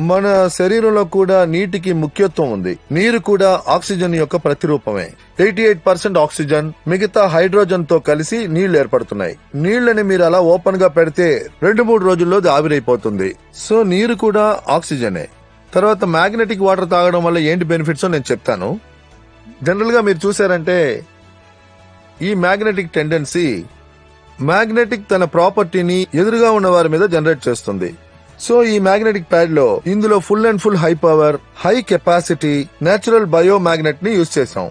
మన శరీరంలో కూడా నీటికి ముఖ్యత్వం ఉంది. నీరు కూడా ఆక్సిజన్ యొక్క ప్రతిరూపమే. 88% ఆక్సిజన్, మిగతా హైడ్రోజన్ తో కలిసి నీళ్లు ఏర్పడుతున్నాయి. నీళ్లని మీరు అలా ఓపెన్ గా పెడితే 2-3 రోజుల్లో ఆవిరైపోతుంది. సో నీరు కూడా ఆక్సిజనే. తర్వాత మ్యాగ్నెటిక్ వాటర్ తాగడం వల్ల ఏంటి బెనిఫిట్స్ నేను చెప్తాను. జనరల్ గా మీరు చూసారంటే ఈ మ్యాగ్నెటిక్ టెండెన్సీ మ్యాగ్నెటిక్ తన ప్రాపర్టీని ఎదురుగా ఉన్న వారి మీద జనరేట్ చేస్తుంది. సో ఈ మ్యాగ్నెటిక్ ప్యాడ్ లో ఇందులో full and full high power, high capacity natural bio magnet ని యూజ్ చేసాం.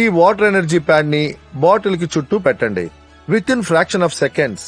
ఈ వాటర్ ఎనర్జీ ప్యాడ్ ని బాటిల్ కి చుట్టూ పెట్టండి. Within fraction of seconds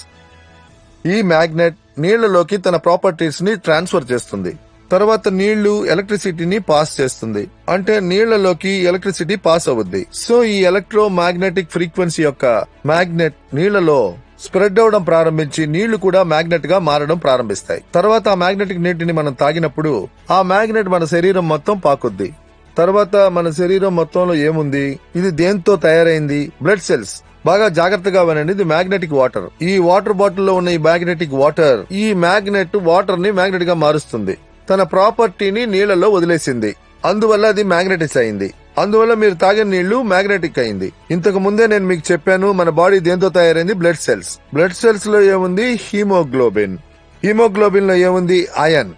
ఈ మ్యాగ్నెట్ నీళ్లలోకి తన ప్రాపర్టీస్ ని ట్రాన్స్ఫర్ చేస్తుంది. తర్వాత నీళ్లు ఎలక్ట్రిసిటీని పాస్ చేస్తుంది. అంటే నీళ్లలోకి ఎలక్ట్రిసిటీ పాస్ అవుద్ది. సో ఈ ఎలక్ట్రో మ్యాగ్నెటిక్ ఫ్రీక్వెన్సీ యొక్క మ్యాగ్నెట్ నీళ్లలో స్ప్రెడ్ అవడం ప్రారంభించి నీళ్లు కూడా మ్యాగ్నెట్ గా మారడం ప్రారంభిస్తాయి. తర్వాత ఆ మ్యాగ్నెటిక్ నీటిని మనం తాగినప్పుడు ఆ మ్యాగ్నెట్ మన శరీరం మొత్తం పాకుద్ది. తర్వాత మన శరీరం మొత్తంలో ఏముంది, ఇది దేంతో తయారైంది? Blood cells. బాగా జాగ్రత్తగా వినండి, ఇది మ్యాగ్నెటిక్ వాటర్. ఈ వాటర్ బాటిల్ లో ఉన్న ఈ మ్యాగ్నెటిక్ వాటర్, ఈ మ్యాగ్నెట్ వాటర్ ని మ్యాగ్నెట్ గా మారుస్తుంది. తన ప్రాపర్టీని నీళ్లలో వదిలేసింది. అందువల్ల అది మ్యాగ్నెటిస్ అయింది. అందువల్ల మీరు తాగిన నీళ్లు మ్యాగ్నెటిక్ అయింది. ఇంతకు ముందే నేను మీకు చెప్పాను మన బాడీ దేంతో తయారైంది? Blood cells. బ్లడ్ సెల్స్ లో ఏముంది? హీమోగ్లోబిన్. హీమోగ్లోబిన్ లో ఏముంది? ఐరన్.